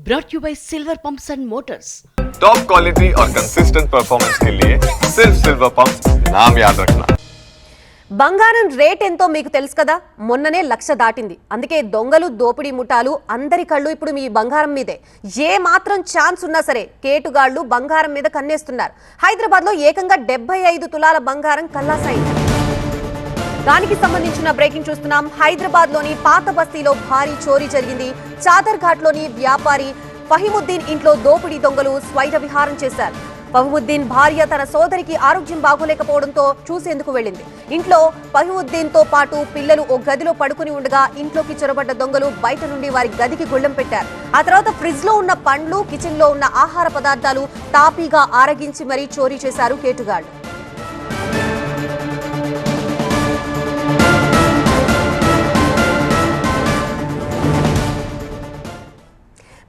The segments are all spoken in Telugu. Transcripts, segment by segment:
brought you by Silver Pumps and Motors. Top quality और कंसिस्टेंट परफॉर्मेंस के लिए सिर्फ सिल्वर पंप्स नाम याद रखना. బంగారం రేట్ ఎంతో మీకు తెలుసు కదా. మొన్ననే 1,00,000 దాటింది. అందుకే దొంగలు దోపిడీ ముఠాలు అందరి కళ్ళు ఇప్పుడు మీ బంగారం మీదే. ఏ మాత్రం ఛాన్స్ ఉన్నా సరే కేటుగాళ్లు బంగారం మీద కన్నేస్తున్నారు. హైదరాబాద్ లో ఏకంగా 75 తులాల బంగారం కల్లాసైంది. దానికి సంబంధించిన బ్రేకింగ్ చూస్తున్నాం. హైదరాబాద్ లోని పాత బస్తీలో భారీ చోరీ జరిగింది. చాదర్ ఘాట్ లోని వ్యాపారి ఫహీముద్దీన్ ఇంట్లో దోపిడీ దొంగలు స్వైర విహారం చేశారు. ఫహీముద్దీన్ భార్య తన సోదరికి ఆరోగ్యం బాగోలేకపోవడంతో చూసేందుకు వెళ్ళింది. ఇంట్లో ఫహీముద్దీన్ తో పాటు పిల్లలు ఓ గదిలో పడుకుని ఉండగా ఇంట్లోకి చొరబడ్డ దొంగలు బయట నుండి వారి గదికి గుళ్ళెం పెట్టారు. ఆ తర్వాత ఫ్రిడ్జ్ లో ఉన్న పండ్లు, కిచెన్ లో ఉన్న ఆహార పదార్థాలు తాపీగా ఆరగించి మరీ చోరీ చేశారు కేటుగాళ్లు.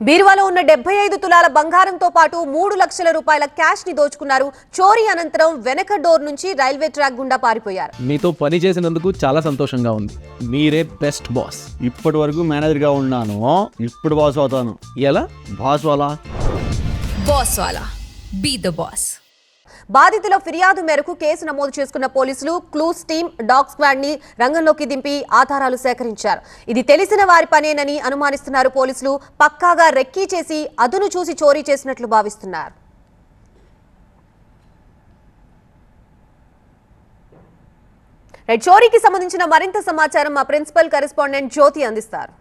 బీరువాలో ఉన్న 75 తులాల బంగారంతో పాటు 3 లక్షల రూపాయల క్యాష్ ని దోచుకున్నారు. చోరీ అనంతరం వెనక డోర్ నుంచి రైల్వే ట్రాక్ గుండా పారిపోయారు. మీతో పని చేసినందుకు చాలా సంతోషంగా ఉంది. మీరే బెస్ట్ బాస్. ఇప్పటి వరకు మేనేజర్ గా ఉన్నాను, ఇప్పుడు బాస్ అవుతాను. ఎలా? బాస్ వాలా బీ ద బాస్. బాధితుల ఫిర్యాదు మేరకు కేసు నమోదు చేసుకున్న పోలీసులు క్లూస్ టీమ్, డాగ్ స్క్వాడ్ ని రంగంలోకి దింపి ఆధారాలు సేకరించారు. ఇది తెలిసిన వారి పనేనని అనుమానిస్తున్నారు పోలీసులు. పక్కాగా రెక్కీ చేసి అదును చూసి చోరీ చేసినట్లు భావిస్తున్నారు. చోరీకి సంబంధించిన మరింత సమాచారం మా ప్రిన్సిపల్ కరెస్పాండెంట్ జ్యోతి అందిస్తారు.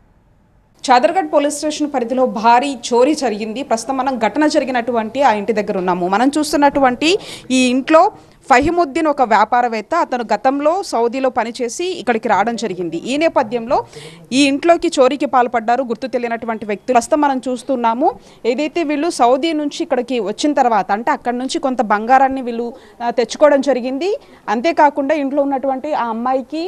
చాదర్ఘట్ పోలీస్ స్టేషన్ పరిధిలో భారీ చోరీ జరిగింది. ప్రస్తుతం మనం ఘటన జరిగినటువంటి ఆ ఇంటి దగ్గర ఉన్నాము. మనం చూస్తున్నటువంటి ఈ ఇంట్లో ఫహీముద్దీన్ ఒక వ్యాపారవేత్త. అతను గతంలో సౌదీలో పనిచేసి ఇక్కడికి రావడం జరిగింది. ఈ నేపథ్యంలో ఈ ఇంట్లోకి చోరీకి పాల్పడ్డారు గుర్తు తెలియనటువంటి వ్యక్తులు. ప్రస్తుతం మనం చూస్తున్నాము ఏదైతే వీళ్ళు సౌదీ నుంచి ఇక్కడికి వచ్చిన తర్వాత అంటే అక్కడి నుంచి కొంత బంగారాన్ని వీళ్ళు తెచ్చుకోవడం జరిగింది. అంతేకాకుండా ఇంట్లో ఉన్నటువంటి ఆ అమ్మాయికి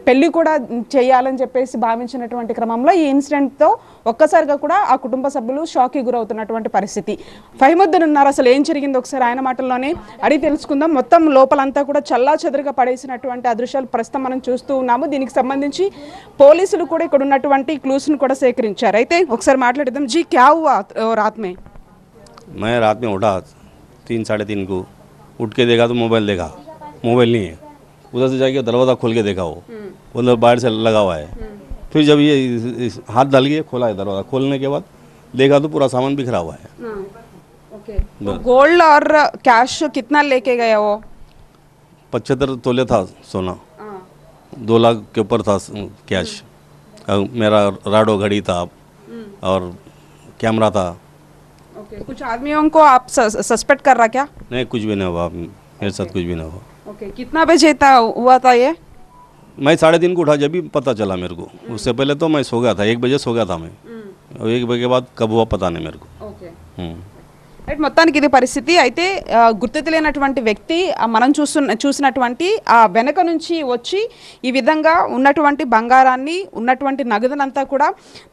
పెళ్లి కూడా చేయాలని చెప్పేసి భావించినటువంటి క్రమంలో ఈ ఇన్సిడెంట్తో ఒక్కసారిగా కూడా ఆ కుటుంబ సభ్యులు షాక్కి గురవుతున్నటువంటి పరిస్థితి. ఫహీముద్దీన్ ఉన్నారు, అసలు ఏం జరిగింది ఒకసారి ఆయన మాటల్లోనే అడిగి తెలుసుకుందాం. మొత్తం లోపలంతా కూడా చల్లా చెదురుగా పడేసినటువంటి ఆ దృశ్యాలు ప్రస్తుతం మనం చూస్తూ ఉన్నాము. దీనికి సంబంధించి పోలీసులు కూడా ఇక్కడ ఉన్నటువంటి క్లూస్ను కూడా సేకరించారు. అయితే ఒకసారి మాట్లాడదాం. జీ క్యా హువా రాత్ మే? मैं रात में उठा 3 साढ़े 3 को, उठ के देखा तो मोबाइल देखा, मोबाइल नहीं है. उधर से जाके दरवाज़ा खोल के देखा, वो मतलब बाहर से लगा हुआ है. फिर जब ये हाथ डाल के खोला है दरवाज़ा, खोलने के बाद देखा तो पूरा सामान बिखरा हुआ है. गोल्ड और कैश कितना लेके गया वो? 75 तोले था सोना, 2 लाख के ऊपर था कैश. मेरा राडो घड़ी था और कैमरा था. कुछ आदमियों को आप सस्पेक्ट कर रहा क्या? नहीं, कुछ भी नहीं हुआ मेरे साथ, कुछ भी नहीं हुआ. कितना बजे हुआ था ये? मैं 3:30 को उठा जब भी पता चला मेरे को. उससे पहले तो मैं सो गया था, 1 बजे सो गया था मैं. और 1 बजे के बाद कब हुआ पता नहीं मेरे को. రైట్, మొత్తానికి ఇది పరిస్థితి. అయితే గుర్తు తెలియనటువంటి వ్యక్తి మనం చూసినటువంటి ఆ వెనక నుంచి వచ్చి ఈ విధంగా ఉన్నటువంటి బంగారాన్ని, ఉన్నటువంటి నగదునంతా కూడా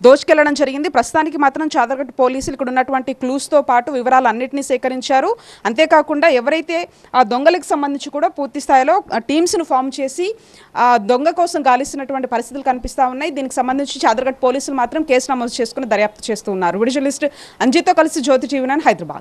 దోచుకెళ్లడం జరిగింది. ప్రస్తుతానికి మాత్రం చాదర్ఘట్ పోలీసులు ఇక్కడ ఉన్నటువంటి క్లూస్తో పాటు వివరాలు అన్నింటినీ సేకరించారు. అంతేకాకుండా ఎవరైతే ఆ దొంగలకు సంబంధించి కూడా పూర్తి స్థాయిలో టీమ్స్ను ఫామ్ చేసి ఆ దొంగ కోసం గాలిస్తున్నటువంటి పరిస్థితులు కనిపిస్తూ ఉన్నాయి. దీనికి సంబంధించి చాదర్ఘట్ పోలీసులు మాత్రం కేసు నమోదు చేసుకుని దర్యాప్తు చేస్తూ ఉన్నారు. వీడియో జర్నలిస్ట్ అంజిత్తో కలిసి జ్యోతి టీవీ9 హైదరాబాద్.